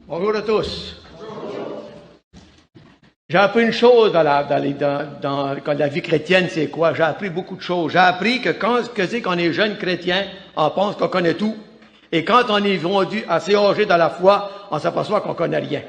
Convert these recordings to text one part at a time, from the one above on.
Bonjour à tous. J'ai appris une chose dans la vie chrétienne, c'est quoi? J'ai appris beaucoup de choses. J'ai appris que quand c'est qu'on est jeune chrétien, on pense qu'on connaît tout. Et quand on est rendu assez âgé dans la foi, on s'aperçoit qu'on connaît rien.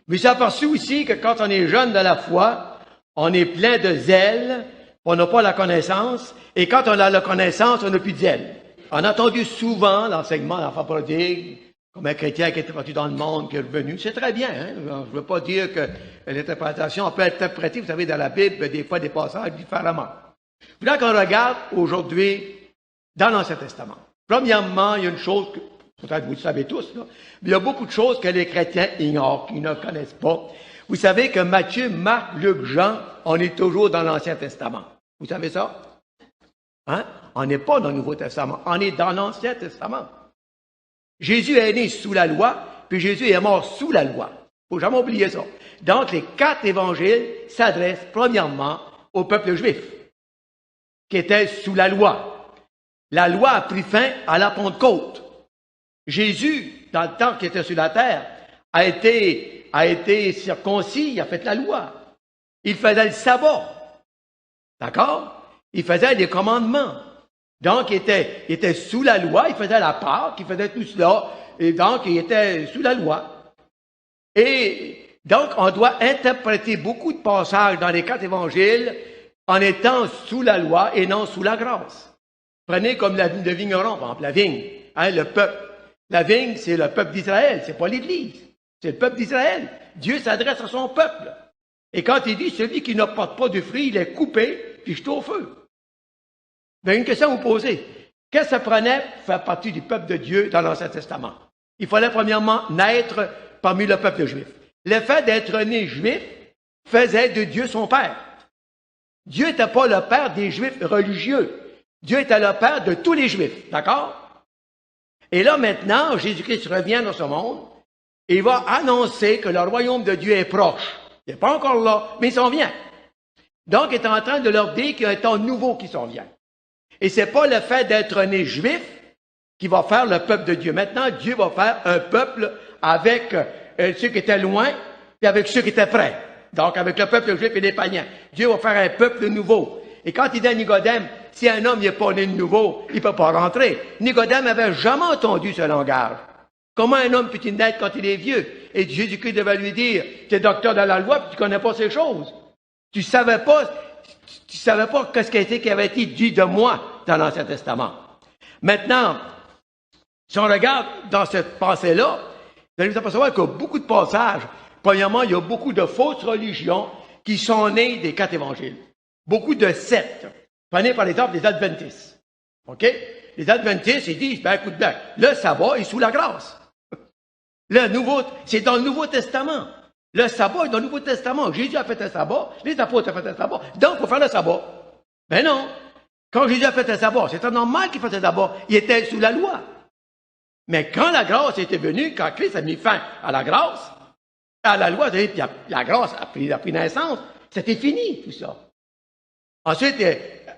Mais j'ai aperçu aussi que quand on est jeune dans la foi, on est plein de zèle, on n'a pas la connaissance, et quand on a la connaissance, on n'a plus de zèle. On a entendu souvent l'enseignement de l'enfant prodigue, comme un chrétien qui était parti dans le monde, qui est revenu. C'est très bien, hein? Je ne veux pas dire que l'interprétation, on peut interpréter, vous savez, dans la Bible, des fois des passages différemment. Là, qu'on regarde aujourd'hui dans l'Ancien Testament. Premièrement, il y a une chose que, peut-être vous le savez tous, là, mais il y a beaucoup de choses que les chrétiens ignorent, qu'ils ne connaissent pas. Vous savez que Matthieu, Marc, Luc, Jean, on est toujours dans l'Ancien Testament. Vous savez ça? Hein? On n'est pas dans le Nouveau Testament, on est dans l'Ancien Testament. Jésus est né sous la loi, puis Jésus est mort sous la loi. Il ne faut jamais oublier ça. Donc, les 4 évangiles s'adressent premièrement au peuple juif, qui était sous la loi. La loi a pris fin à la Pentecôte. Jésus, dans le temps qu'il était sur la terre, a été circoncis, il a fait la loi. Il faisait le sabbat. D'accord? Il faisait les commandements. Donc, il était sous la loi, il faisait la Pâque, il faisait tout cela, et donc, il était sous la loi. Et donc, on doit interpréter beaucoup de passages dans les 4 évangiles en étant sous la loi et non sous la grâce. Prenez comme le vigneron, par exemple, la vigne, hein, le peuple. La vigne, c'est le peuple d'Israël, c'est pas l'Église, c'est le peuple d'Israël. Dieu s'adresse à son peuple. Et quand il dit, celui qui ne porte pas de fruits, il est coupé, puis jeté au feu. Bien, une question à vous poser. Qu'est-ce que ça prenait pour faire partie du peuple de Dieu dans l'Ancien Testament? Il fallait premièrement naître parmi le peuple juif. Le fait d'être né juif faisait de Dieu son père. Dieu n'était pas le père des juifs religieux. Dieu était le père de tous les juifs. D'accord? Et là, maintenant, Jésus-Christ revient dans ce monde et il va annoncer que le royaume de Dieu est proche. Il n'est pas encore là, mais il s'en vient. Donc, il est en train de leur dire qu'il y a un temps nouveau qui s'en vient. Et c'est pas le fait d'être né juif qui va faire le peuple de Dieu. Maintenant, Dieu va faire un peuple avec ceux qui étaient loin et avec ceux qui étaient près. Donc, avec le peuple juif et les païens. Dieu va faire un peuple nouveau. Et quand il dit à Nicodème, si un homme n'est pas né de nouveau, il ne peut pas rentrer. Nicodème n'avait jamais entendu ce langage. Comment un homme peut-il naître quand il est vieux? Et Jésus-Christ devait lui dire, tu es docteur de la loi, puis tu ne connais pas ces choses. Tu savais pas qu'est-ce qui avait été dit de moi dans l'Ancien Testament. Maintenant, si on regarde dans cette pensée-là, vous allez vous apercevoir qu'il y a beaucoup de passages. Premièrement, il y a beaucoup de fausses religions qui sont nées des 4 évangiles. Beaucoup de sectes. Prenez par exemple les Adventistes. OK? Les Adventistes, ils disent, ben écoute bien, le sabbat est sous la grâce. C'est dans le Nouveau Testament. Le sabbat est dans le Nouveau Testament. Jésus a fait un sabbat, les apôtres ont fait un sabbat, donc il faut faire le sabbat. Ben non. Quand Jésus a fait un sabbat, c'était normal qu'il fasse un sabbat. Il était sous la loi. Mais quand la grâce était venue, quand Christ a mis fin à la grâce, à la loi, puis la grâce a pris naissance, c'était fini tout ça. Ensuite,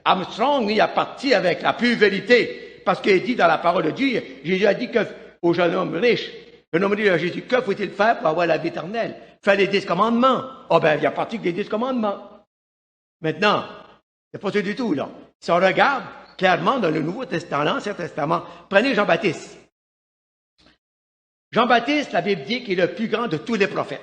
Armstrong, il a parti avec la pure vérité, parce qu'il dit dans la parole de Dieu, Jésus a dit au jeune homme riche, le homme dit à Jésus, que faut-il faire pour avoir la vie éternelle? Faire les 10 commandements. Ah ben, il a parti avec les 10 commandements. Maintenant, c'est pas ça du tout, là. Si on regarde clairement dans le Nouveau Testament, dans l'Ancien Testament, prenez Jean-Baptiste. Jean-Baptiste, la Bible dit qu'il est le plus grand de tous les prophètes.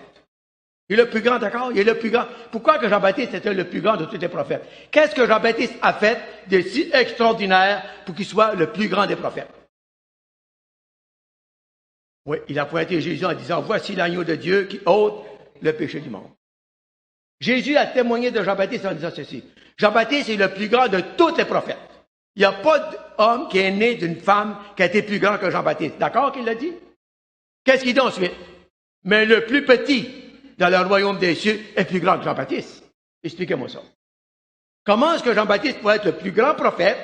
Il est le plus grand, d'accord? Il est le plus grand. Pourquoi que Jean-Baptiste était le plus grand de tous les prophètes? Qu'est-ce que Jean-Baptiste a fait de si extraordinaire pour qu'il soit le plus grand des prophètes? Oui, il a pointé Jésus en disant, voici l'agneau de Dieu qui ôte le péché du monde. Jésus a témoigné de Jean-Baptiste en disant ceci. Jean-Baptiste est le plus grand de tous les prophètes. Il n'y a pas d'homme qui est né d'une femme qui a été plus grand que Jean-Baptiste. D'accord qu'il l'a dit? Qu'est-ce qu'il dit ensuite? Mais le plus petit dans le royaume des cieux est plus grand que Jean-Baptiste. Expliquez-moi ça. Comment est-ce que Jean-Baptiste pourrait être le plus grand prophète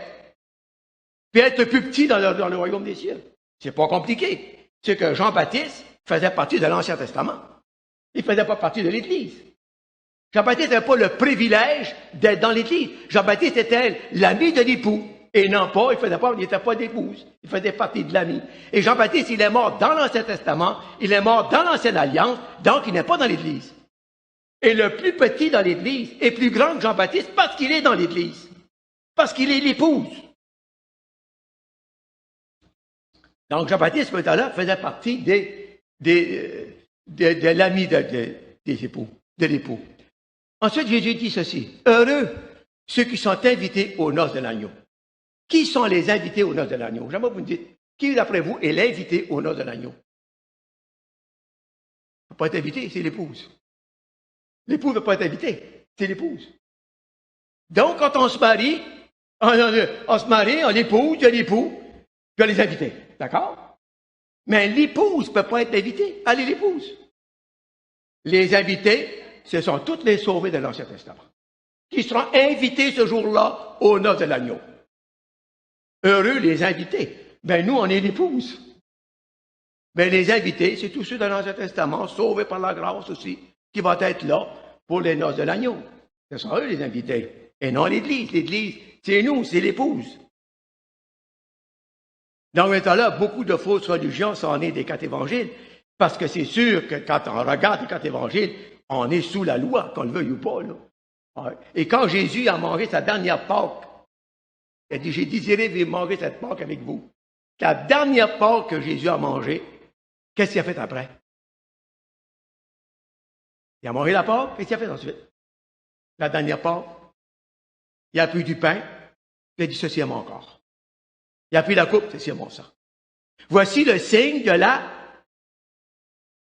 puis être le plus petit dans le royaume des cieux? C'est pas compliqué. C'est que Jean-Baptiste faisait partie de l'Ancien Testament. Il ne faisait pas partie de l'Église. Jean-Baptiste n'avait pas le privilège d'être dans l'Église. Jean-Baptiste était l'ami de l'époux. Et non pas, il n'était pas d'épouse. Il faisait partie de l'ami. Et Jean-Baptiste, il est mort dans l'Ancien Testament, il est mort dans l'Ancienne Alliance, donc il n'est pas dans l'Église. Et le plus petit dans l'Église est plus grand que Jean-Baptiste parce qu'il est dans l'Église. Parce qu'il est l'épouse. Donc Jean-Baptiste, ce temps-là, faisait partie de l'ami des époux, de l'époux. Ensuite, Jésus dit ceci. Heureux ceux qui sont invités aux noces de l'agneau. Qui sont les invités aux noces de l'agneau? J'aimerais vous me dites, qui, d'après vous, est l'invité aux noces de l'agneau? Il ne peut pas être invité, c'est l'épouse. L'époux ne peut pas être invité, c'est l'épouse. Donc, quand on se marie, on l'épouse, il y a l'époux, puis il y a les invités. D'accord? Mais l'épouse ne peut pas être invitée. Elle est l'épouse. Les invités, ce sont toutes les sauvés de l'Ancien Testament, qui seront invités ce jour-là aux noces de l'agneau. Heureux les invités. Ben nous, on est l'épouse. Ben les invités, c'est tous ceux de l'Ancien Testament, sauvés par la grâce aussi, qui vont être là pour les noces de l'agneau. Ce sont eux les invités. Et non l'Église. L'Église, c'est nous, c'est l'épouse. Dans ce temps-là, beaucoup de fausses religions sont nées des 4 évangiles, parce que c'est sûr que quand on regarde les 4 évangiles, on est sous la loi, qu'on le veuille ou pas. Là. Et quand Jésus a mangé sa dernière Pâque, il a dit, j'ai désiré manger cette Pâque avec vous. La dernière Pâque que Jésus a mangée, qu'est-ce qu'il a fait après? Il a mangé la Pâque, qu'est-ce qu'il a fait ensuite? La dernière Pâque, il a pris du pain, il a dit, ceci est mon corps. Il a pris la coupe, ceci est mon sang. Voici le signe de la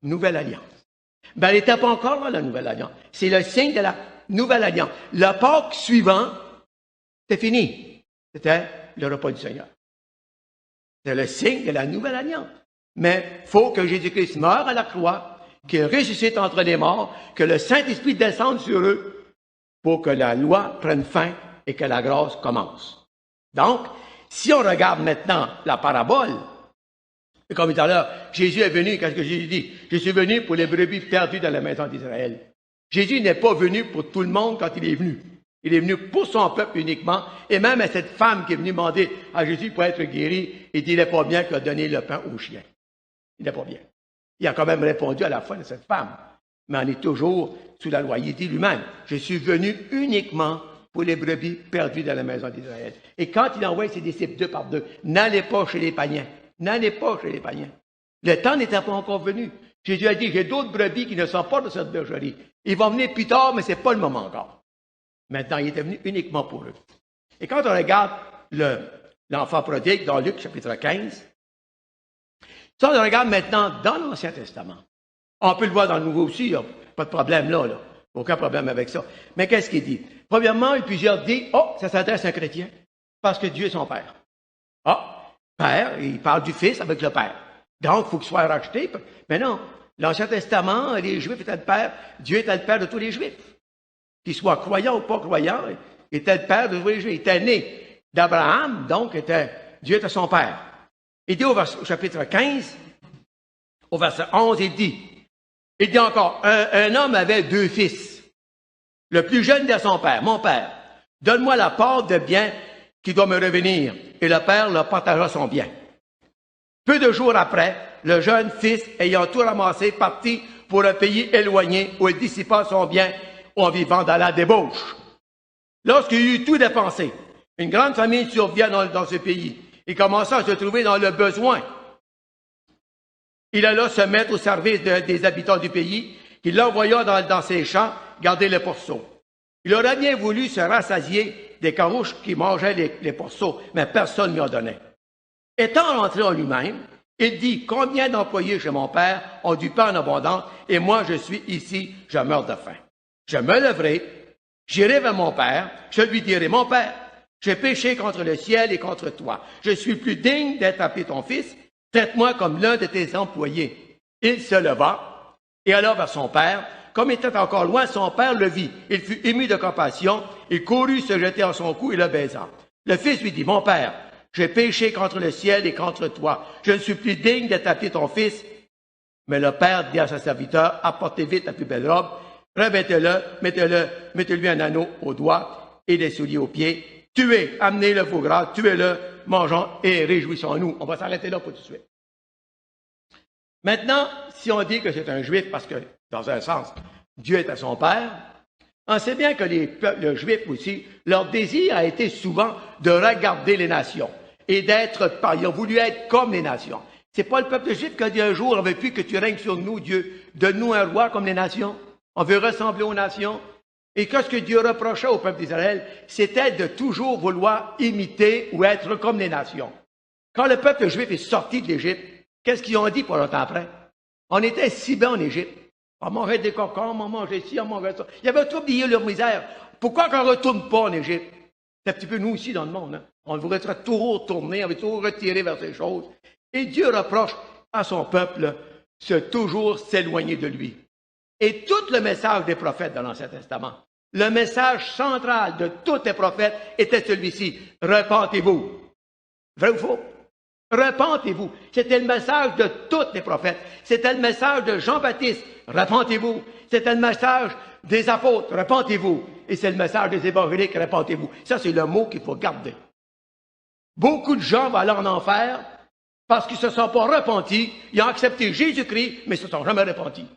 nouvelle alliance. Ben, elle n'était pas encore dans la nouvelle alliance. C'est le signe de la nouvelle alliance. Le Pâque suivant, c'était fini. C'était le repas du Seigneur. C'est le signe de la nouvelle alliance. Mais il faut que Jésus-Christ meure à la croix, qu'il ressuscite entre les morts, que le Saint-Esprit descende sur eux pour que la loi prenne fin et que la grâce commence. Donc, si on regarde maintenant la parabole, comme tout à l'heure, Jésus est venu, qu'est-ce que Jésus dit? Je suis venu pour les brebis perdues dans la maison d'Israël. Jésus n'est pas venu pour tout le monde quand il est venu. Il est venu pour son peuple uniquement. Et même à cette femme qui est venue demander à Jésus pour être guéri, il dit, il n'est pas bien qu'il a donné le pain aux chiens. Il n'est pas bien. Il a quand même répondu à la foi de cette femme. Mais on est toujours sous la loi. Il dit lui-même, je suis venu uniquement pour les brebis perdues dans la maison d'Israël. Et quand il envoie ses disciples 2 par 2, n'allez pas chez les païens. N'allez pas chez les païens. Le temps n'était pas encore venu. Jésus a dit, j'ai d'autres brebis qui ne sont pas de cette bergerie. Ils vont venir plus tard, mais ce n'est pas le moment encore. Maintenant, il était venu uniquement pour eux. Et quand on regarde l'enfant prodigue dans Luc chapitre 15, si on le regarde maintenant dans l'Ancien Testament, on peut le voir dans le Nouveau aussi, il n'y a pas de problème là. Aucun problème avec ça. Mais qu'est-ce qu'il dit? Premièrement, plusieurs disent, oh, ça s'adresse à un chrétien, parce que Dieu est son Père. Ah, Père, il parle du Fils avec le Père. Donc, il faut qu'il soit racheté. Mais non, l'Ancien Testament, les Juifs étaient le Père, Dieu était le Père de tous les Juifs. Qu'ils soient croyants ou pas croyants, il était le Père de tous les Juifs. Il était né d'Abraham, donc Dieu était son Père. Il dit au chapitre 15, au verset 11, il dit encore, un homme avait 2 fils. Le plus jeune de son père, mon père, donne-moi la part de bien qui doit me revenir. Et le père leur partagea son bien. Peu de jours après, le jeune fils, ayant tout ramassé, partit pour un pays éloigné où il dissipa son bien en vivant dans la débauche. Lorsqu'il eut tout dépensé, une grande famine survient dans ce pays. Il commença à se trouver dans le besoin. Il alla se mettre au service des habitants du pays, qui l'envoya dans ses champs garder les pourceaux. Il aurait bien voulu se rassasier des carouches qui mangeaient les pourceaux, mais personne ne lui en donnait. Étant rentré en lui-même, il dit, combien d'employés chez mon père ont du pain en abondance, et moi je suis ici, je meurs de faim. Je me lèverai, j'irai vers mon père, je lui dirai, mon père, j'ai péché contre le ciel et contre toi. Je suis plus digne d'être appelé ton fils, traite-moi comme l'un de tes employés. Il se leva et alla vers son père. Comme il était encore loin, son père le vit. Il fut ému de compassion. Il courut se jeter en son cou et le baisa. Le fils lui dit, mon père, j'ai péché contre le ciel et contre toi. Je ne suis plus digne d'être appelé ton fils. Mais le père dit à sa serviteur, apportez vite la plus belle robe, revêtez-le, mettez-lui un anneau au doigt et des souliers aux pieds. tuez, amenez le foie gras, tuez-le, mangeons et réjouissons-nous. On va s'arrêter là pour tout de suite. Maintenant, si on dit que c'est un juif parce que, dans un sens, Dieu est à son père, on sait bien que les peuples juifs aussi, leur désir a été souvent de regarder les nations et d'être, ils ont voulu être comme les nations. C'est pas le peuple juif qui a dit un jour, on veut plus que tu règnes sur nous, Dieu, donne-nous un roi comme les nations. On veut ressembler aux nations. Et qu'est-ce que Dieu reprochait au peuple d'Israël? C'était de toujours vouloir imiter ou être comme les nations. Quand le peuple juif est sorti de l'Égypte, qu'est-ce qu'ils ont dit pour longtemps après? On était si bien en Égypte. On mangeait des cocons, on mangeait ci, on mangeait ça. Ils avaient tout oublié leur misère. Pourquoi qu'on ne retourne pas en Égypte? C'est un petit peu nous aussi dans le monde. Hein? On voudrait toujours tourner, on veut toujours retirer vers ces choses. Et Dieu reproche à son peuple de toujours s'éloigner de lui. Et tout le message des prophètes dans l'Ancien Testament, le message central de tous les prophètes était celui-ci. Repentez-vous. Vrai ou faux? Repentez-vous. C'était le message de tous les prophètes. C'était le message de Jean-Baptiste. Repentez-vous. C'était le message des apôtres. Repentez-vous. Et c'est le message des évangéliques. Repentez-vous. Ça, c'est le mot qu'il faut garder. Beaucoup de gens vont aller en enfer parce qu'ils ne se sont pas repentis. Ils ont accepté Jésus-Christ, mais ils ne se sont jamais repentis.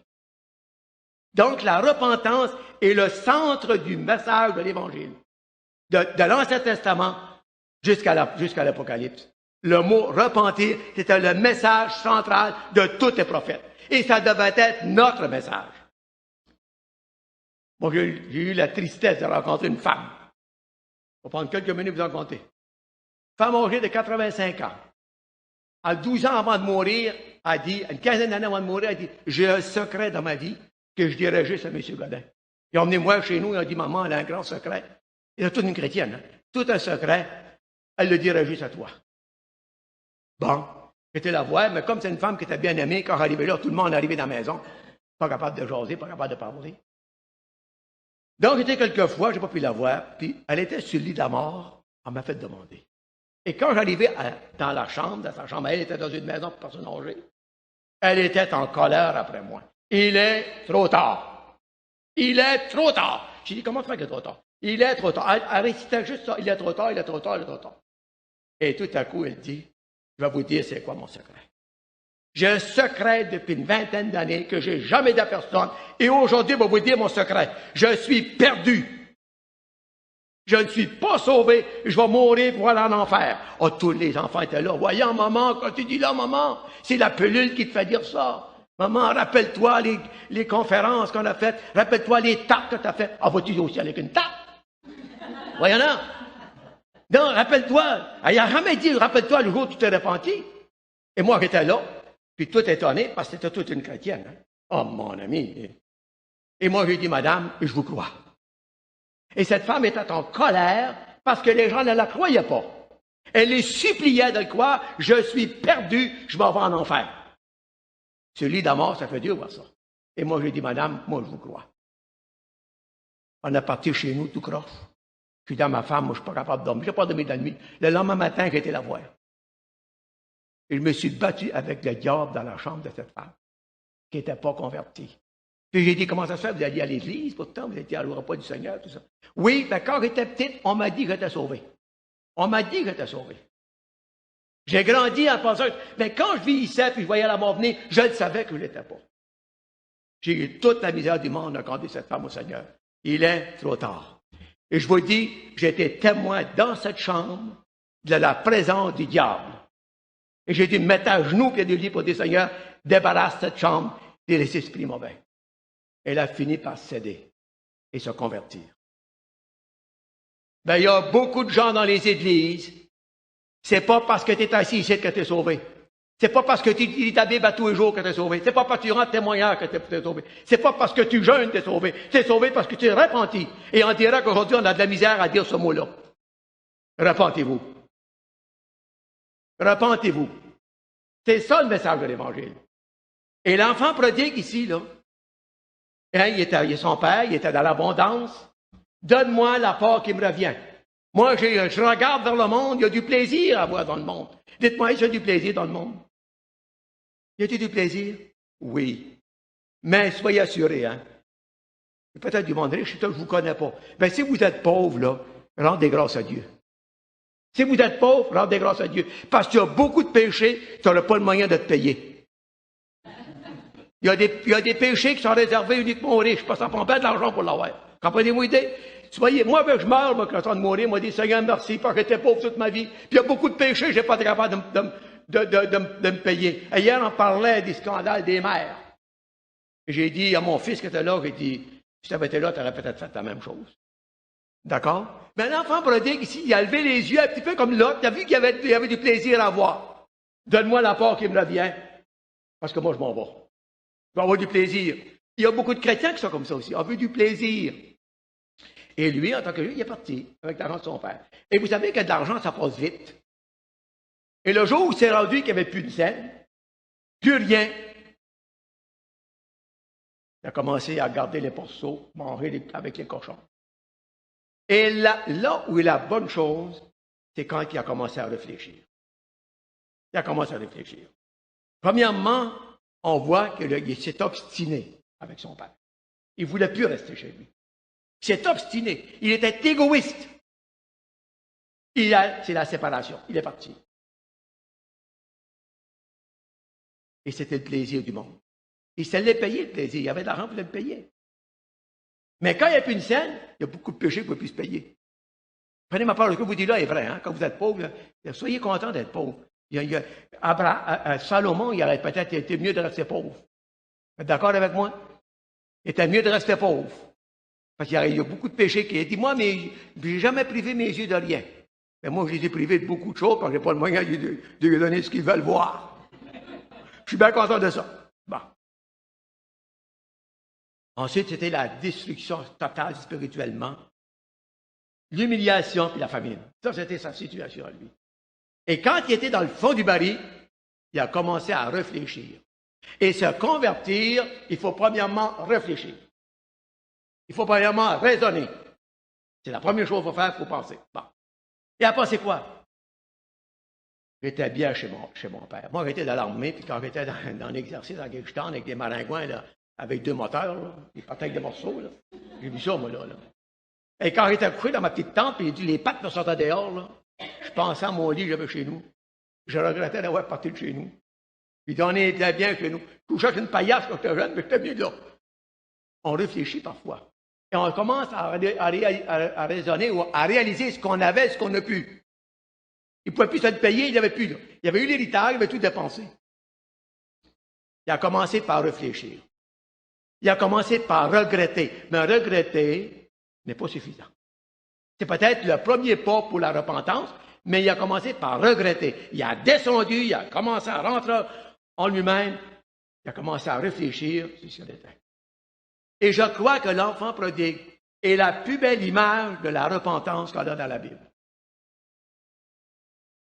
Donc, la repentance est le centre du message de l'Évangile. De l'Ancien Testament jusqu'à l'Apocalypse. Le mot repentir, c'était le message central de tous les prophètes. Et ça devait être notre message. Moi, j'ai eu la tristesse de rencontrer une femme. On va prendre quelques minutes pour vous en compter. Femme âgée de 85 ans. À 12 ans avant de mourir, a dit, une quinzaine d'années avant de mourir, elle dit, j'ai un secret dans ma vie que je dirais juste à M. Godin. Ils ont emmené moi chez nous, ils ont dit, maman, elle a un grand secret. Elle est toute une chrétienne, hein? Tout un secret, elle le dirait juste à toi. Bon, j'étais la voir, mais comme c'est une femme qui était bien aimée, quand j'arrivais là, tout le monde arrivait dans la maison, pas capable de jaser, pas capable de parler. Donc, j'étais quelques fois, je n'ai pas pu la voir, puis elle était sur le lit de la mort, elle m'a fait demander. Et quand j'arrivais dans la chambre, dans sa chambre, elle était dans une maison pour personne âgée, elle était en colère après moi. Il est trop tard. Il est trop tard. J'ai dit, comment tu fais qu'il est trop tard? Il est trop tard. Elle récitait juste ça. Il est trop tard, il est trop tard, il est trop tard. Et tout à coup, elle dit, je vais vous dire c'est quoi mon secret. J'ai un secret depuis une vingtaine d'années que j'ai jamais dit à personne. Et aujourd'hui, je vais vous dire mon secret. Je suis perdu. Je ne suis pas sauvé. Je vais mourir pour aller en enfer. Oh, tous les enfants étaient là. Voyons, maman, quand tu dis là, maman, c'est la pilule qui te fait dire ça. Maman, rappelle-toi les conférences qu'on a faites. Rappelle-toi les tapes que tu as faites. Ah, vas-tu aussi avec une tape? Voyons là. Non, rappelle-toi. Elle n'a jamais dit, rappelle-toi le jour où tu t'es repenti. Et moi, j'étais là. Puis tout étonné, parce que c'était toute une chrétienne. Hein? Oh, mon ami. Et moi, j'ai dit, madame, je vous crois. Et cette femme était en colère parce que les gens ne la croyaient pas. Elle les suppliait de le croire. Je suis perdu, je vais avoir en enfer. Ce lit d'amour, ça fait dur voir ça. Et moi, j'ai dit, madame, moi, je vous crois. On est parti chez nous tout croche. Je suis dans ma femme, moi, je ne suis pas capable de dormir. Je n'ai pas dormi de la nuit. Le lendemain matin, j'ai été la voir. Et je me suis battu avec le diable dans la chambre de cette femme, qui n'était pas convertie. Puis j'ai dit, comment ça se fait? Vous alliez à l'église, pourtant, vous étiez à repas du Seigneur, tout ça. Oui, mais quand j'étais petite, on m'a dit que j'étais sauvé. On m'a dit que j'étais sauvé. J'ai grandi en pensant, mais quand je vieillissais puis je voyais la mort venir, je le savais que je ne l'étais pas. J'ai eu toute la misère du monde à conduire cette femme au Seigneur. Il est trop tard. Et je vous dis, j'étais témoin dans cette chambre de la présence du diable. Et j'ai dû me mettre à genoux pied du lit pour dire, Seigneur, débarrasse cette chambre des esprits mauvais. Elle a fini par céder et se convertir. Ben, il y a beaucoup de gens dans les églises. C'est pas parce que tu es assis ici que tu es sauvé. C'est pas parce que tu lis ta Bible à tous les jours que tu es sauvé. C'est pas parce que tu rends témoignage que tu es sauvé. C'est pas parce que tu jeûnes que tu es sauvé. Tu es sauvé parce que tu es repenti. Et on dirait qu'aujourd'hui, on a de la misère à dire ce mot-là. Repentez-vous. Repentez-vous. C'est ça le message de l'Évangile. Et l'enfant prodigue ici, là, hein, il est son père, il était dans l'abondance. Donne-moi la part qui me revient. Moi, je regarde vers le monde, il y a du plaisir à voir dans le monde. Dites-moi, est-ce qu'il y a du plaisir dans le monde? Y a-t-il du plaisir? Oui. Mais soyez assurés, hein. Peut-être du monde riche, je ne vous connais pas. Mais si vous êtes pauvre, là, rendez grâce à Dieu. Si vous êtes pauvre, rendez grâce à Dieu. Parce qu'il y a beaucoup de péchés, tu n'auras pas le moyen de te payer. Il y a des péchés qui sont réservés uniquement aux riches, parce que ça prend pas de l'argent pour l'avoir. Comprenez-vous l'idée? Soyez, moi, ben, je meurs, moi, quand je suis de mourir, moi, dis, Seigneur, merci, parce que j'étais pauvre toute ma vie. Puis il y a beaucoup de péchés, je n'ai pas été capable de me payer. Et hier, on parlait des scandales des mères. Et j'ai dit à mon fils qui était là, j'ai dit, si tu avais été là, tu aurais peut-être fait la même chose. D'accord? Mais l'enfant prodigue, ici, il a levé les yeux un petit peu comme l'autre, il a vu qu'il y avait du plaisir à voir. Donne-moi la part qui me revient, parce que moi, je m'en vais. Je vais avoir du plaisir. Il y a beaucoup de chrétiens qui sont comme ça aussi. On veut du plaisir. Et lui, en tant que lui, il est parti avec l'argent de son père. Et vous savez que de l'argent, ça passe vite. Et le jour où c'est rendu qu'il n'y avait plus de scène, plus rien, il a commencé à garder les porceaux, manger avec les cochons. Et là où est la bonne chose, c'est quand il a commencé à réfléchir. Il a commencé à réfléchir. Premièrement, on voit qu'il s'est obstiné avec son père. Il ne voulait plus rester chez lui. Il s'est obstiné. Il était égoïste. C'est la séparation. Il est parti. Et c'était le plaisir du monde. Il se l'est payé, le plaisir. Il y avait de l'argent pour le payer. Mais quand il n'y a plus une scène, il y a beaucoup de péchés pour ne plus se payer. Prenez ma parole, ce que vous dites là est vrai. Hein? Quand vous êtes pauvre, là, soyez content d'être pauvre. Salomon, il aurait peut-être été mieux de rester pauvre. Vous êtes d'accord avec moi? Il était mieux de rester pauvre. Parce qu'il y a beaucoup de péchés qui ont dit, moi, mais je n'ai jamais privé mes yeux de rien. Mais moi, je les ai privés de beaucoup de choses quand je n'ai pas le moyen de lui donner ce qu'ils veulent voir. Je suis bien content de ça. Bon. Ensuite, c'était la destruction totale spirituellement, l'humiliation puis la famine. Ça, c'était sa situation à lui. Et quand il était dans le fond du baril, il a commencé à réfléchir. Et se convertir, il faut premièrement réfléchir. Il faut premièrement raisonner. C'est la première chose qu'il faut faire, il faut penser. Bon. Et à penser quoi? J'étais bien chez mon père. Moi, j'étais dans l'armée, puis quand j'étais dans l'exercice en Kyrgyzstan avec des maringouins, là, avec 2 moteurs, là, ils partaient avec des morceaux, là. J'ai vu ça, moi, là. Et quand j'étais couché dans ma petite tente, puis les pattes me sortaient dehors, là, je pensais à mon lit que j'avais chez nous. Je regrettais d'avoir parti de chez nous. Puis on était bien chez nous. Je couchais avec une paillasse quand j'étais jeune, mais j'étais mieux là. On réfléchit parfois. Et on commence à raisonner ou à réaliser ce qu'on avait, ce qu'on n'a plus. Il ne pouvait plus se le payer, il n'y avait plus. Là. Il avait eu l'héritage, il avait tout dépensé. Il a commencé par réfléchir. Il a commencé par regretter. Mais regretter n'est pas suffisant. C'est peut-être le premier pas pour la repentance, mais il a commencé par regretter. Il a descendu, il a commencé à rentrer en lui-même, il a commencé à réfléchir sur ce qu'il était. Et je crois que l'enfant prodigue est la plus belle image de la repentance qu'on a dans la Bible.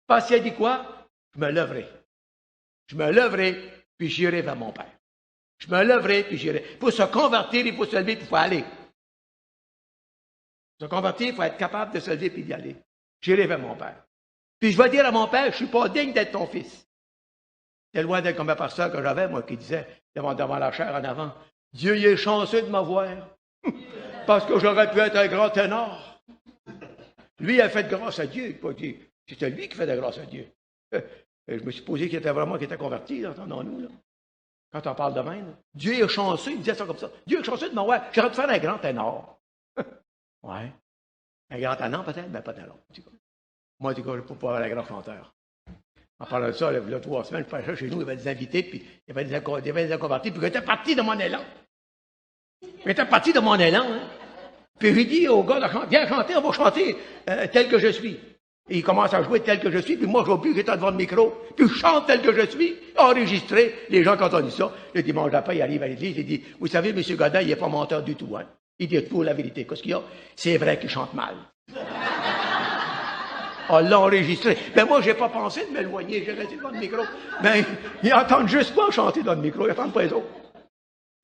Parce qu'il a dit quoi? Je me lèverai. Je me lèverai, puis j'irai vers mon Père. Je me lèverai, puis j'irai. Pour se convertir, il faut se lever, puis il faut aller. Pour se convertir, il faut être capable de se lever, puis d'y aller. J'irai vers mon Père. Puis je vais dire à mon Père, je ne suis pas digne d'être ton fils. C'est loin d'être comme un pasteur que j'avais, moi, qui disait, devant la chair en avant, Dieu il est chanceux de m'avoir, parce que j'aurais pu être un grand ténor. Lui, il a fait de grâce à Dieu. C'était lui qui fait de grâce à Dieu. Je me suis posé qu'il était converti, entendons-nous, là. Quand on parle de même. Dieu est chanceux, il disait ça comme ça. Dieu est chanceux de m'avoir, j'aurais pu faire un grand ténor. Ouais. Un grand ténor, peut-être, mais pas ténor. Moi, en tout cas, je ne peux pas avoir un grand chanteur. En parlant de ça, il y a 3 semaines, je passais chez nous, il y avait des invités, puis il y avait des inconvertis, puis j'étais parti de mon élan. Hein. Puis j'ai dit au gars, viens chanter, on va chanter tel que je suis. Et il commence à jouer tel que je suis, puis moi, j'oublie que j'étais devant le micro, puis je chante tel que je suis, enregistré. Les gens, quand on dit ça, le dimanche d'après, il arrive à l'église, il dit, vous savez, M. Godin, il n'est pas menteur du tout, hein. Il dit tout la vérité. Qu'est-ce qu'il y a? C'est vrai qu'il chante mal. On l'a enregistré. Ben moi, je n'ai pas pensé de m'éloigner, j'ai resté devant le micro. Ben, ils n'entendent juste pas chanter dans le micro, ils n'entendent pas les autres.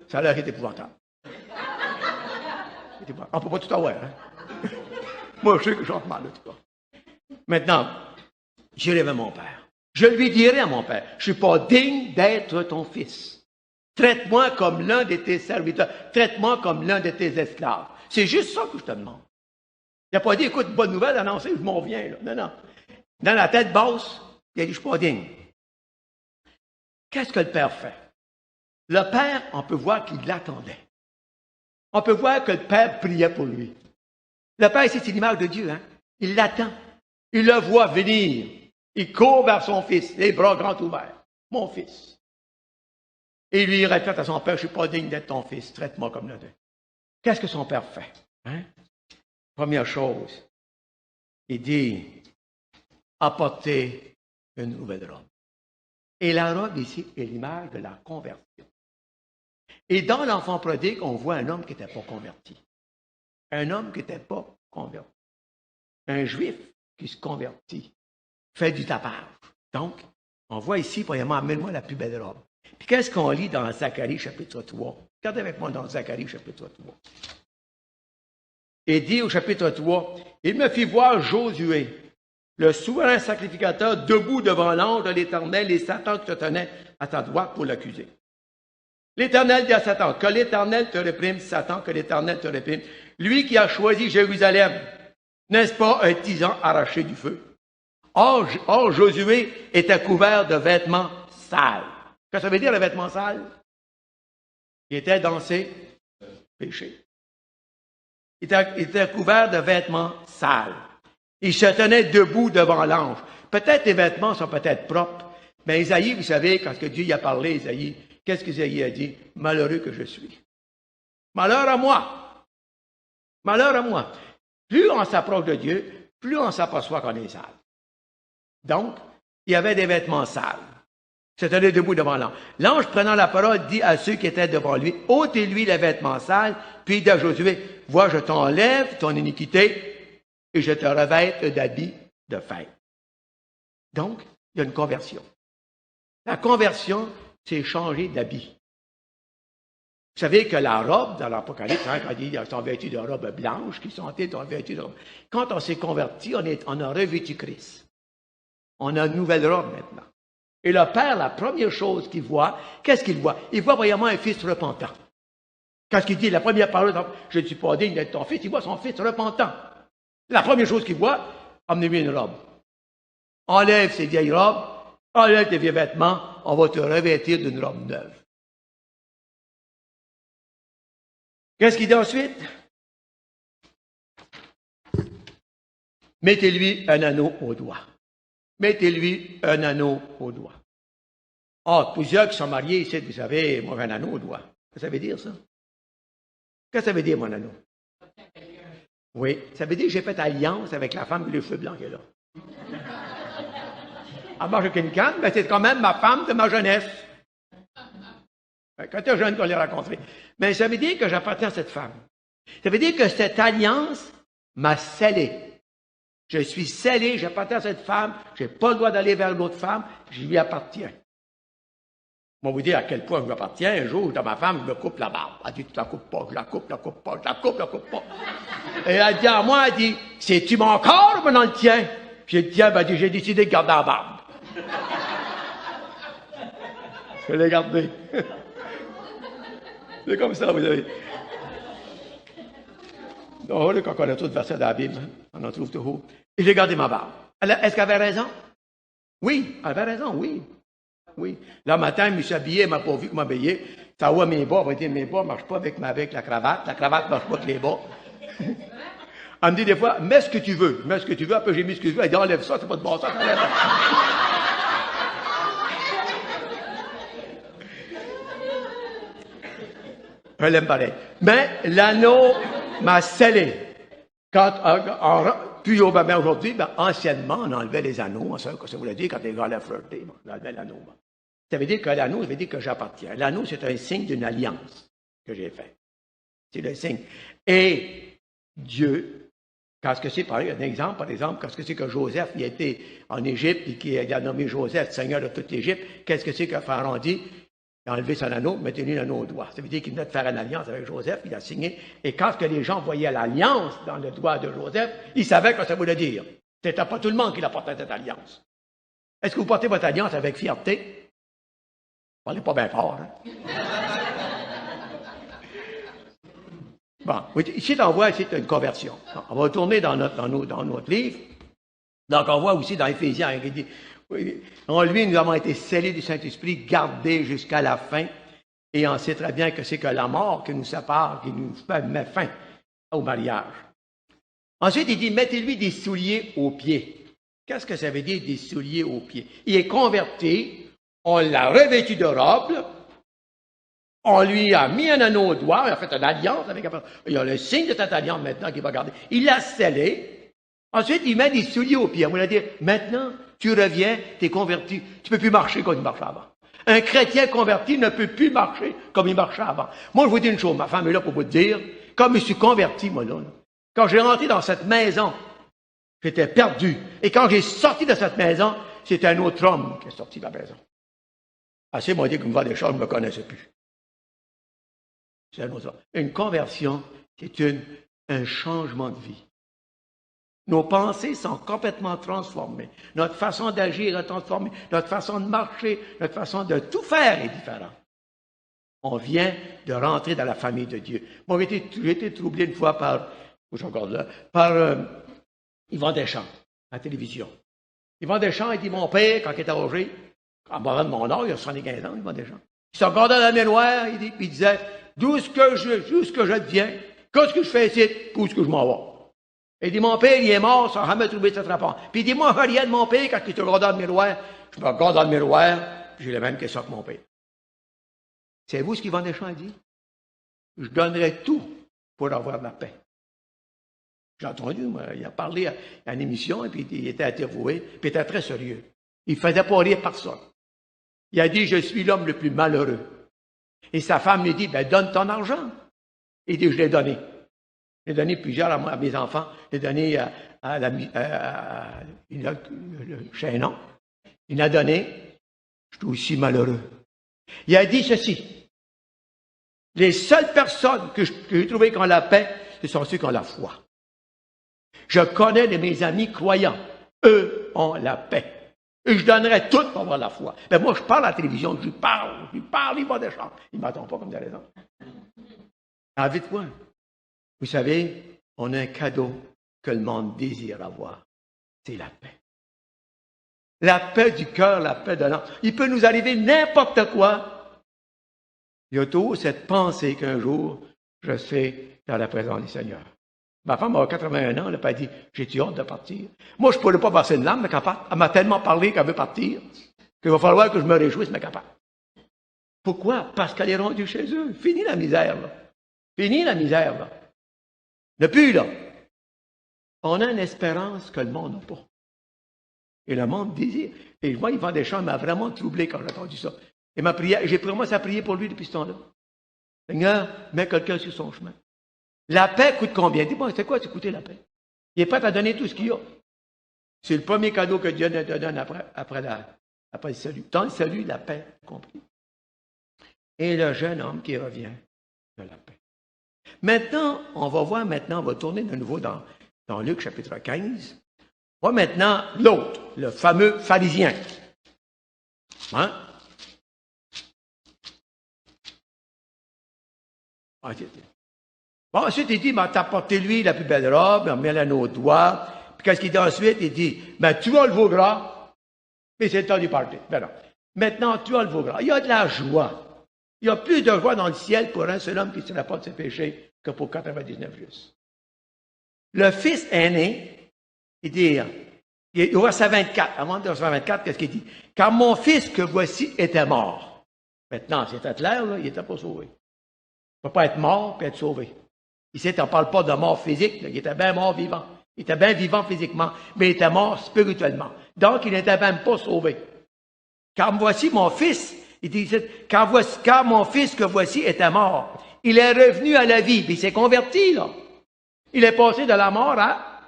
Ça a l'air épouvantable. On ne peut pas tout avoir, hein. Moi, je sais que je chante mal, en tout cas. Maintenant, j'irai vers mon père. Je lui dirai à mon père, je ne suis pas digne d'être ton fils. Traite-moi comme l'un de tes serviteurs. Traite-moi comme l'un de tes esclaves. C'est juste ça que je te demande. Il n'a pas dit, écoute, bonne nouvelle annoncée, je m'en viens. Là. Non. Dans la tête basse, il a dit, je suis pas digne. Qu'est-ce que le Père fait? Le Père, on peut voir qu'il l'attendait. On peut voir que le Père priait pour lui. Le Père, ici, c'est l'image de Dieu, hein? Il l'attend. Il le voit venir. Il court vers son fils, les bras grands ouverts. Mon fils. Et lui, il répète à son père, je ne suis pas digne d'être ton fils, traite-moi comme le Dieu. Qu'est-ce que son père fait? Hein? Première chose, il dit, apportez une nouvelle robe. Et la robe ici est l'image de la conversion. Et dans l'enfant prodigue, on voit un homme qui n'était pas converti. Un homme qui n'était pas converti. Un juif qui se convertit, fait du tapage. Donc, on voit ici, premièrement, amène-moi la plus belle robe. Puis qu'est-ce qu'on lit dans Zacharie chapitre 3? Regardez avec moi dans Zacharie chapitre 3. Il dit au chapitre 3, « Il me fit voir Josué, le souverain sacrificateur, debout devant l'ange de l'Éternel et Satan qui se tenait à sa droite pour l'accuser. L'Éternel dit à Satan, que l'Éternel te réprime, Satan, que l'Éternel te réprime. Lui qui a choisi Jérusalem, n'est-ce pas un tisan arraché du feu? Or, Josué était couvert de vêtements sales. » Qu'est-ce que ça veut dire, le vêtement sale? Il était dans ses péchés. Il était couvert de vêtements sales. Il se tenait debout devant l'ange. Peut-être les vêtements sont peut-être propres, mais Isaïe, vous savez, quand Dieu y a parlé, Isaïe, qu'est-ce qu'Isaïe a dit? Malheureux que je suis. Malheur à moi. Malheur à moi. Plus on s'approche de Dieu, plus on s'aperçoit qu'on est sale. Donc, il y avait des vêtements sales. Il se tenait debout devant l'ange. L'ange, prenant la parole, dit à ceux qui étaient devant lui, ôtez-lui les vêtements sales, puis il dit à Josué, vois, je t'enlève ton iniquité et je te revête d'habits de fête. Donc, il y a une conversion. La conversion, c'est changer d'habit. Vous savez que la robe, dans l'Apocalypse, hein, quand ils sont vêtus de robes blanches, qui sont vêtus de robes. Quand on s'est converti, on a revêtu Christ. On a une nouvelle robe maintenant. Et le Père, la première chose qu'il voit, qu'est-ce qu'il voit? Il voit vraiment un fils repentant. Quand il dit la première parole, je ne suis pas digne d'être ton fils, il voit son fils repentant. La première chose qu'il voit, amenez-lui une robe. Enlève ces vieilles robes, enlève tes vieux vêtements, on va te revêtir d'une robe neuve. Qu'est-ce qu'il dit ensuite? Mettez-lui un anneau au doigt. Mettez-lui un anneau au doigt. Ah, plusieurs qui sont mariés ici, vous savez, moi j'ai un anneau au doigt. Qu'est-ce que ça veut dire, ça? Qu'est-ce que ça veut dire, mon anneau? Oui, ça veut dire que j'ai fait alliance avec la femme avec les cheveux blancs qui est là. Elle marche avec une canne, mais c'est quand même ma femme de ma jeunesse. Quand tu es jeune, qu'on l'a rencontrée. Mais ça veut dire que j'appartiens à cette femme. Ça veut dire que cette alliance m'a scellé. Je suis scellé, j'appartiens à cette femme, je n'ai pas le droit d'aller vers l'autre femme, je lui appartiens. Je vais vous dire à quel point je lui appartiens. Un jour, dans ma femme, je me coupe la barbe. Elle dit, tu la coupes pas, je la coupe, je la coupe pas, je la coupe, je la coupe pas. Et elle dit à moi, elle dit, c'est-tu mon corps ou maintenant le tien? Puis j'ai dit, tiens, ben, j'ai décidé de garder la barbe. Je l'ai gardée. C'est comme ça, vous savez. Donc, quand on a tous le verset de la Bible, on en trouve toujours. Et j'ai gardé ma barbe. Est-ce qu'elle avait raison? Oui, elle avait raison, oui. Oui. Là, matin, je me suis habillé, elle m'a pas vu que m'habiller. Ça voit mes bas, elle va dire, mes bas ne marchent pas avec la cravate. La cravate ne marche pas avec les bas. Elle me dit des fois, mets ce que tu veux. Mets ce que tu veux. Après, j'ai mis ce que je veux. Elle dit, enlève ça, c'est pas de bon sens. Enlève ça. Je l'aime pareil. Mais l'anneau m'a scellé. Puis aujourd'hui, anciennement, on enlevait les anneaux. Ça voulait dire quand les gars allaient flirter, on enlevait l'anneau. Ça veut dire que l'anneau, ça veut dire que j'appartiens. L'anneau, c'est un signe d'une alliance que j'ai faite. C'est le signe. Et Dieu, quand ce que c'est, un exemple, par exemple, quand ce que c'est que Joseph, il était en Égypte et qu'il a nommé Joseph, Seigneur de toute l'Égypte, qu'est-ce que c'est que Pharaon dit? Il a enlevé son anneau, mettez-lui l'anneau au doigt. Ça veut dire qu'il venait de faire une alliance avec Joseph, il a signé. Et quand que les gens voyaient l'alliance dans le doigt de Joseph, ils savaient ce que ça voulait dire. C'était pas tout le monde qui portait cette alliance. Est-ce que vous portez votre alliance avec fierté? Parlez pas bien fort, hein? Bon, ici, on voit ici une conversion. On va retourner dans notre livre. Donc, on voit aussi dans Éphésiens, il dit, en lui, nous avons été scellés du Saint-Esprit, gardés jusqu'à la fin. Et on sait très bien que c'est que la mort qui nous sépare, qui nous met fin au mariage. Ensuite, il dit, mettez-lui des souliers aux pieds. Qu'est-ce que ça veut dire, des souliers aux pieds? Il est converti, on l'a revêtu de robe, on lui a mis un anneau au doigt, il a fait une alliance avec la personne. Il y a le signe de cette alliance maintenant qu'il va garder. Il l'a scellé. Ensuite, il met des souliers aux pieds. On va dire, maintenant, tu reviens, tu es converti, tu ne peux plus marcher comme il marchait avant. Un chrétien converti ne peut plus marcher comme il marchait avant. Moi, je vous dis une chose, ma femme est là pour vous dire, comme je suis converti, moi, là, quand j'ai rentré dans cette maison, j'étais perdu. Et quand j'ai sorti de cette maison, c'était un autre homme qui est sorti de la maison. Assez m'a dit que me va des choses, je ne me connaissais plus. C'est un autre homme. Une conversion, c'est un changement de vie. Nos pensées sont complètement transformées. Notre façon d'agir est transformée. Notre façon de marcher, notre façon de tout faire est différente. On vient de rentrer dans la famille de Dieu. Moi, j'ai été troublé une fois par Yvan Deschamps, à la télévision. Yvan Deschamps, il dit, mon père, quand il était âgé, en bas de mon âge, il a 75 ans, Yvan Deschamps. Il se regardait dans la miroir, puis il disait, d'où est-ce que je deviens, qu'est-ce que je fais ici, où est-ce que je m'en vais. Il dit, mon père, il est mort sans jamais trouver cette réponse. Puis il dit, moi, rien de mon père, quand il se regarde dans le miroir, je me regarde dans le miroir, puis j'ai la même question que mon père. Savez-vous ce qu'Yvan Deschamps a dit? Je donnerais tout pour avoir de la paix. J'ai entendu, moi, il a parlé à une émission, et puis il était interviewé, puis il était très sérieux. Il ne faisait pas rire personne. Il a dit, je suis l'homme le plus malheureux. Et sa femme lui dit, ben, donne ton argent. Il dit, je l'ai donné. J'ai donné plusieurs à mes enfants. J'ai donné le Chaînon. Il a donné. Je suis aussi malheureux. Il a dit ceci. Les seules personnes que j'ai trouvées qui ont la paix, ce sont ceux qui ont la foi. Je connais mes amis croyants. Eux ont la paix. Et je donnerais tout pour avoir la foi. Mais moi, je parle à la télévision, je lui parle, il va des champs. Il ne m'attend pas comme des raisons. Envie de quoi? Vous savez, on a un cadeau que le monde désire avoir. C'est la paix. La paix du cœur, la paix de l'âme. Il peut nous arriver n'importe quoi. Il y a toujours cette pensée qu'un jour, je serai dans la présence du Seigneur. Ma femme a 81 ans, elle n'a pas dit, j'ai-tu hâte de partir? Moi, je ne pourrais pas passer une larme, mais qu'elle parte. Elle m'a tellement parlé qu'elle veut partir, qu'il va falloir que je me réjouisse, mais qu'elle parte. Pourquoi? Parce qu'elle est rendue chez eux. Fini la misère, là. Fini la misère, là. Ne plus, là. On a une espérance que le monde n'a pas. Et le monde désire. Et moi, Yvan Deschamps m'a vraiment troublé quand j'ai entendu ça. Et j'ai commencé à prier pour lui depuis ce temps-là. Seigneur, mets quelqu'un sur son chemin. La paix coûte combien? Dis-moi, c'est quoi, c'est coûter la paix? Il est prêt à donner tout ce qu'il y a. C'est le premier cadeau que Dieu te donne après le salut. Dans le salut, la paix, compris. Et le jeune homme qui revient de la paix. Maintenant, on va tourner de nouveau dans Luc chapitre 15. On voit maintenant l'autre, le fameux pharisien. Hein? Bon, ensuite, il dit, t'apportez-lui la plus belle robe, on met l'anneau au doigt. Puis qu'est-ce qu'il dit ensuite? Il dit, tu as le veau gras, mais c'est le temps du party. Ben non. Maintenant, tu as le veau gras. Il y a de la joie. Il y a plus de joie dans le ciel pour un seul homme qui ne se n'a pas de ses péchés que pour 99 justes. Le fils aîné, il dit, au verset 24, avant de verset 24, qu'est-ce qu'il dit? Car mon fils que voici était mort. Maintenant, c'était clair, là, il n'était pas sauvé. Il ne peut pas être mort et être sauvé. Ici, on ne parle pas de mort physique, là, il était bien mort vivant. Il était bien vivant physiquement, mais il était mort spirituellement. Donc, il n'était même pas sauvé. Car voici mon fils, il dit, car mon fils que voici était mort. Il est revenu à la vie, puis il s'est converti, là. Il est passé de la mort à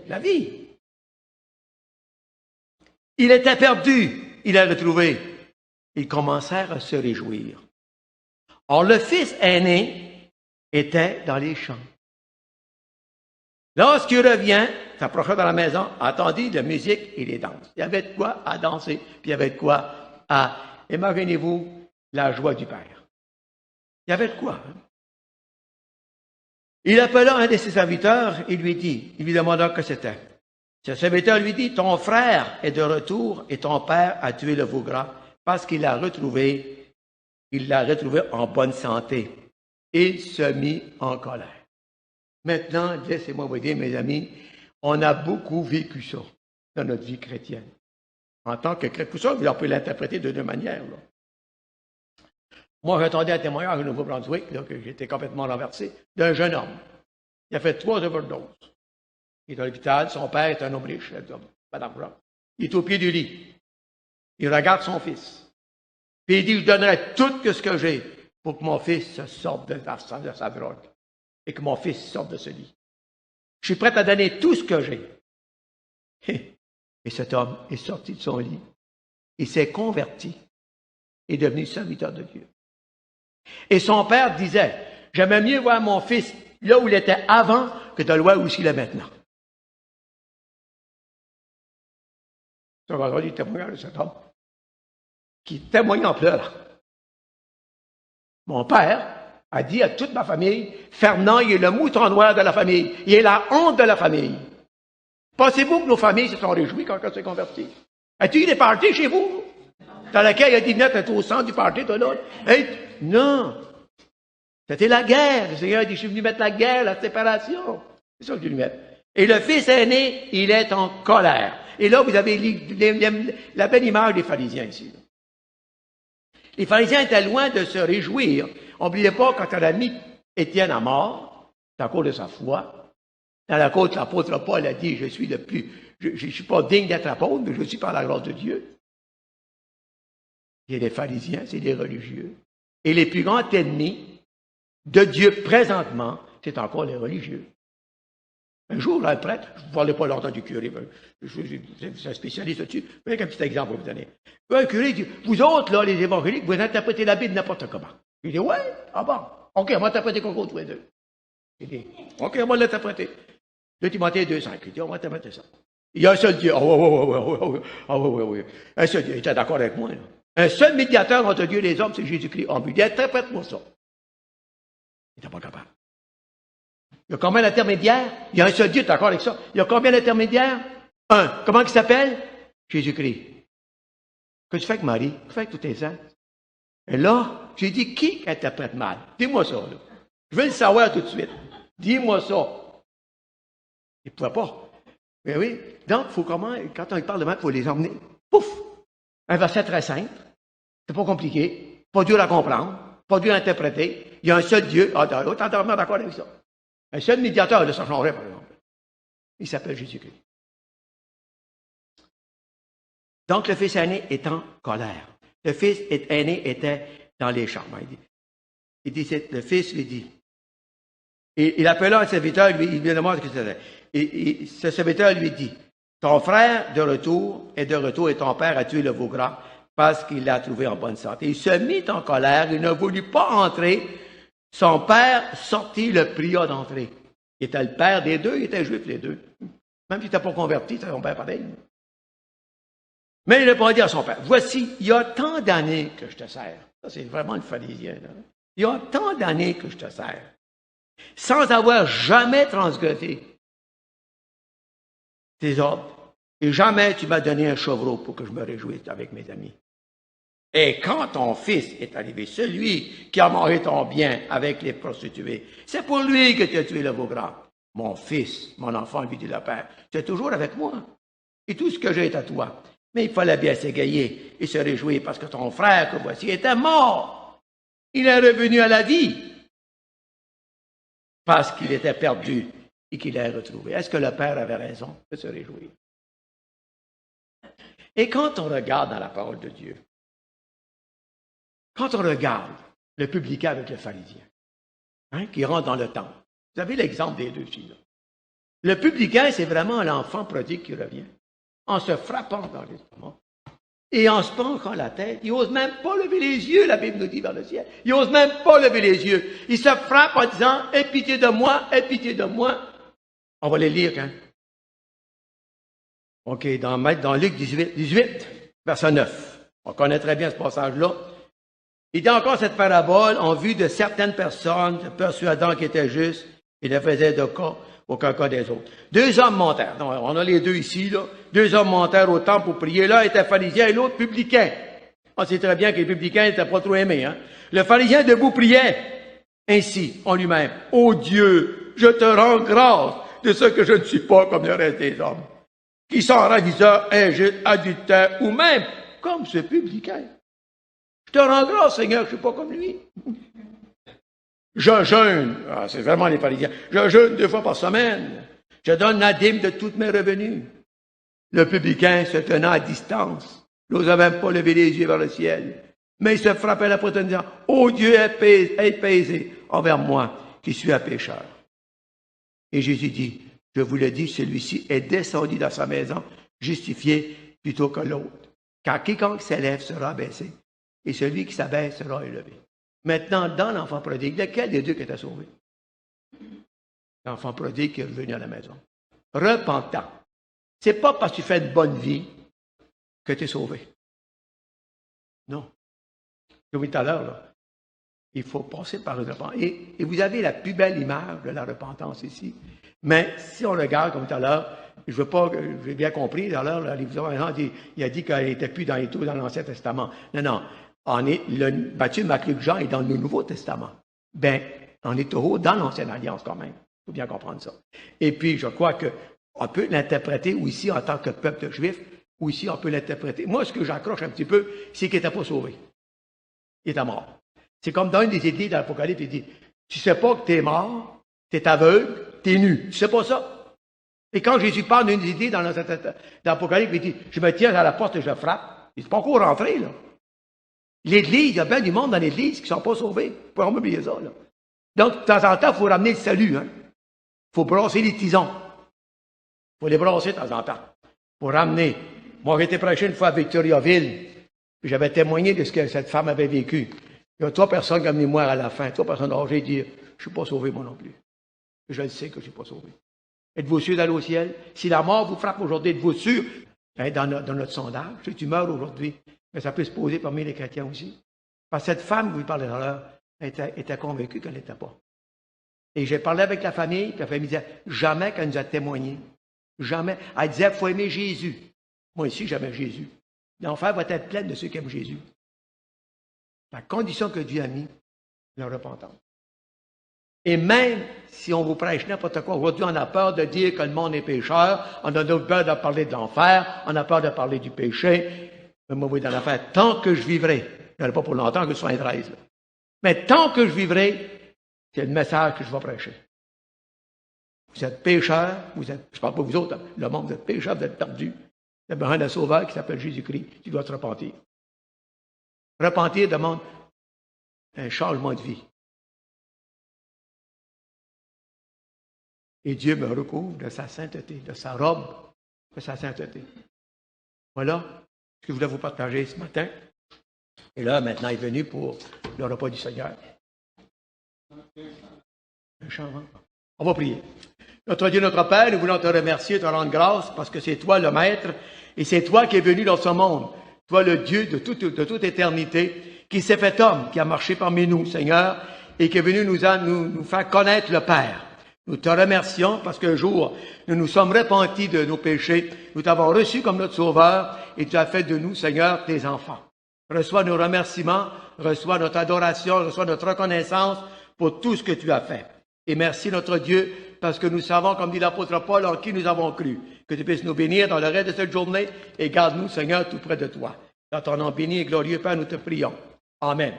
la vie. Il était perdu, il l'a retrouvé. Ils commencèrent à se réjouir. Or, le fils aîné était dans les champs. Lorsqu'il revient, s'approcha dans la maison, entendit la musique et les danses. Il y avait de quoi à danser, puis il y avait de quoi à... Imaginez-vous la joie du Père. Il y avait de quoi. Hein? Il appela un de ses serviteurs et lui dit, il lui demanda que c'était. Ce serviteur lui dit, ton frère est de retour et ton père a tué le veau gras parce qu'il l'a retrouvé en bonne santé. Il se mit en colère. Maintenant, laissez-moi vous dire, mes amis, on a beaucoup vécu ça dans notre vie chrétienne. En tant que chrétien, tout ça, vous pouvez l'interpréter de deux manières. Là. Moi, j'attendais un témoignage au Nouveau-Brunswick, là, que j'étais complètement renversé, d'un jeune homme. Il a fait 3 overdoses. Il est à l'hôpital, son père est un homme riche, pas d'argent. Il est au pied du lit. Il regarde son fils. Puis il dit, je donnerai tout ce que j'ai pour que mon fils sorte de sa drogue et que mon fils sorte de ce lit. Je suis prêt à donner tout ce que j'ai. Et cet homme est sorti de son lit. Il s'est converti et est devenu serviteur de Dieu. Et son père disait, j'aimais mieux voir mon fils là où il était avant que de le voir où il est maintenant. Ça va du témoignage de cet homme qui témoigne en pleurant. Mon père a dit à toute ma famille, Fernand, il est le mouton noir de la famille. Il est la honte de la famille. Pensez-vous que nos familles se sont réjouies quand on s'est converti? As-tu eu des parties chez vous? Dans laquelle il a dit, venez être au centre du party, toi là? Hey, non. C'était la guerre. Le Seigneur a dit, je suis venu mettre la guerre, la séparation. C'est ça que je suis venu mettre. Et le fils aîné, il est en colère. Et là, vous avez la belle image des pharisiens ici. Les pharisiens étaient loin de se réjouir. N'oubliez pas, quand on a mis Étienne à mort, c'est à cause de sa foi. Dans la côte, l'apôtre Paul a dit, je suis pas digne d'être apôtre, mais je suis par la grâce de Dieu. Et les pharisiens, c'est les religieux. Et les plus grands ennemis de Dieu présentement, c'est encore les religieux. Un jour, là, un prêtre, je ne vous parlais pas longtemps du curé, je suis un spécialiste là-dessus, avec un petit exemple à vous donner. Un curé dit, vous autres, là, les évangéliques, vous interprétez la Bible n'importe comment. Il dit, ouais, ah bon, ok, on va interpréter Coco tous les deux. Il dit, ok, on va l'interpréter. 2 Timothée 2,5, il dit, on va interpréter ça. Il y a un seul Dieu. Oui. Un seul Dieu, il était d'accord avec moi, là. Un seul médiateur entre Dieu et les hommes, c'est Jésus-Christ. On lui dit, interprète-moi ça. Il n'était pas capable. Il y a combien d'intermédiaires? Il y a un seul Dieu, tu es d'accord avec ça? Il y a combien d'intermédiaires? Un. Comment il s'appelle? Jésus-Christ. Qu'est-ce que tu fais avec Marie? Qu'est-ce que tu fais avec tous tes saints? Et là, j'ai dit, qui interprète mal? Dis-moi ça, là. Je veux le savoir tout de suite. Dis-moi ça. Il ne pouvait pas. Mais oui. Donc, il faut comment, quand on parle de mal, il faut les emmener. Pouf! Un verset très simple. C'est pas compliqué. Pas dur à comprendre. Pas dur à interpréter. Il y a un seul Dieu. Ah, tu es entièrement d'accord avec ça. Un seul médiateur de ça changerait, par exemple. Il s'appelle Jésus-Christ. Donc, le fils aîné est en colère. Le fils aîné était dans les chambres. Le fils lui dit, et il appela un serviteur, il lui demande ce que c'était. Et ce serviteur lui dit, ton frère est de retour et ton père a tué le veau gras parce qu'il l'a trouvé en bonne santé. Il se mit en colère, il ne voulut pas entrer. Son père sortit, le pria d'entrer. Il était le père des deux, il était juif les deux. Même s'il n'était pas converti, c'était son père pareil. Mais il répondit à son père, voici, il y a tant d'années que je te sers. Ça, c'est vraiment le pharisien, là. Il y a tant d'années que je te sers, sans avoir jamais transgressé tes ordres. Et jamais tu m'as donné un chevreau pour que je me réjouisse avec mes amis. Et quand ton fils est arrivé, celui qui a mangé ton bien avec les prostituées, c'est pour lui que tu as tué le veau gras. Mon fils, mon enfant, lui dit le père, tu es toujours avec moi. Et tout ce que j'ai est à toi. Mais il fallait bien s'égayer et se réjouir parce que ton frère, que voici, était mort. Il est revenu à la vie parce qu'il était perdu et qu'il est retrouvé. Est-ce que le père avait raison de se réjouir? Et quand on regarde dans la parole de Dieu, quand on regarde le publicain avec le pharisien, qui rentre dans le temple, vous avez l'exemple des deux ici. Le publicain, c'est vraiment l'enfant prodigue qui revient, en se frappant dans l'estomac et en se penchant la tête. Il n'ose même pas lever les yeux, la Bible nous dit, vers le ciel. Il n'ose même pas lever les yeux. Il se frappe en disant, aie pitié de moi, aie pitié de moi. On va les lire, hein? OK, dans Luc 18, verset 9. On connaît très bien ce passage-là. Il dit encore cette parabole en vue de certaines personnes persuadant qu'ils étaient justes Il ne faisait aucun cas des autres. 2 hommes montèrent. Donc, on a les 2 ici, là. 2 hommes montèrent au temple pour prier. L'un était pharisien et l'autre publicain. On sait très bien que les publicains n'étaient pas trop aimés. Hein? Le pharisien debout priait ainsi en lui-même. « Ô Dieu, je te rends grâce de ce que je ne suis pas comme le reste des hommes, qui sont ravisseurs, injustes, adultères, ou même comme ce publicain. Je te rends grâce, Seigneur, je ne suis pas comme lui. Je jeûne, c'est vraiment les pharisiens, je jeûne 2 fois par semaine. Je donne la dîme de tous mes revenus. » Le publicain se tenant à distance, n'osait même pas lever les yeux vers le ciel, mais il se frappait la poitrine en disant, « Ô Dieu, aie payé envers moi, qui suis un pécheur. » Et Jésus dit, « Je vous le dis, celui-ci est descendu dans sa maison, justifié plutôt que l'autre. Car quiconque s'élève sera abaissé, et celui qui s'abaisse sera élevé. » Maintenant, dans l'enfant prodigue, lequel des 2 qui était sauvé? L'enfant prodigue qui est revenu à la maison. Repentant. C'est pas parce que tu fais une bonne vie que tu es sauvé. Non. Je vous dis tout à l'heure, là, il faut passer par le repentance. Et vous avez la plus belle image de la repentance ici. Mais si on regarde comme tout à l'heure, j'ai bien compris, tout à l'heure, il a dit qu'elle n'était plus dans les taux dans l'Ancien Testament. Non. Matthieu, Marc, Luc, Jean est dans le Nouveau Testament. Ben, on est toujours dans l'Ancienne Alliance quand même. Il faut bien comprendre ça. Et puis, je crois qu'on peut l'interpréter aussi en tant que peuple juif, ou ici on peut l'interpréter. Moi, ce que j'accroche un petit peu, c'est qu'il n'était pas sauvé. Il était mort. C'est comme dans une des idées de l'Apocalypse, il dit, tu sais pas que tu es mort, tu es aveugle, tu es nu. Tu sais pas ça? Et quand Jésus parle d'une idée dans l'Apocalypse, il dit, je me tiens à la porte et je frappe. Il n'est pas encore rentré, là. L'Église, il y a bien du monde dans l'Église qui ne sont pas sauvés. Il faut vraiment oublier ça, là. Donc, de temps en temps, il faut ramener le salut, hein. Il faut brasser les tisons. Il faut les brasser de temps en temps. Il faut ramener. Moi, j'ai été prêché une fois à Victoriaville, puis j'avais témoigné de ce que cette femme avait vécu. Il y a 3 personnes qui ont amené moi à la fin, 3 personnes âgées dire, je ne suis pas sauvé moi non plus. Je le sais que je ne suis pas sauvé. Êtes-vous sûr d'aller au ciel? Si la mort vous frappe aujourd'hui, êtes-vous sûr? Dans notre sondage, si tu meurs aujourd'hui, mais ça peut se poser parmi les chrétiens aussi. Parce que cette femme, vous parlez tout à l'heure, était convaincue qu'elle n'était pas. Et j'ai parlé avec la famille, puis la famille disait, jamais qu'elle nous a témoigné. Jamais. Elle disait, il faut aimer Jésus. Moi ici, j'aime Jésus. L'enfer va être plein de ceux qui aiment Jésus. La condition que Dieu a mis, la repentance. Et même si on vous prêche n'importe quoi, aujourd'hui on a peur de dire que le monde est pécheur, on a peur de parler de l'enfer, on a peur de parler du péché. Mais moi, vous dans l'affaire, tant que je vivrai, il n'y en a pas pour longtemps que je sois 13, là. Mais tant que je vivrai, c'est le message que je vais prêcher. Vous êtes pécheurs, je ne parle pas vous autres, le monde, vous êtes pécheurs, vous êtes perdus. Il y a besoin d'un sauveur qui s'appelle Jésus-Christ, qui doit se repentir. Repentir demande un changement de vie. Et Dieu me recouvre de sa sainteté, de sa robe, de sa sainteté. Voilà ce que je voulais vous partager ce matin. Et là, maintenant, il est venu pour le repas du Seigneur. Un changement. On va prier. Notre Dieu, notre Père, nous voulons te remercier, te rendre grâce, parce que c'est toi le Maître, et c'est toi qui es venu dans ce monde. Toi, le Dieu de toute éternité, qui s'est fait homme, qui a marché parmi nous, Seigneur, et qui est venu nous faire connaître le Père. Nous te remercions parce qu'un jour, nous nous sommes repentis de nos péchés. Nous t'avons reçu comme notre Sauveur et tu as fait de nous, Seigneur, tes enfants. Reçois nos remerciements, reçois notre adoration, reçois notre reconnaissance pour tout ce que tu as fait. Et merci, notre Dieu, parce que nous savons, comme dit l'apôtre Paul, en qui nous avons cru, que tu puisses nous bénir dans le reste de cette journée et garde-nous, Seigneur, tout près de toi. Dans ton nom béni et glorieux, Père, nous te prions. Amen.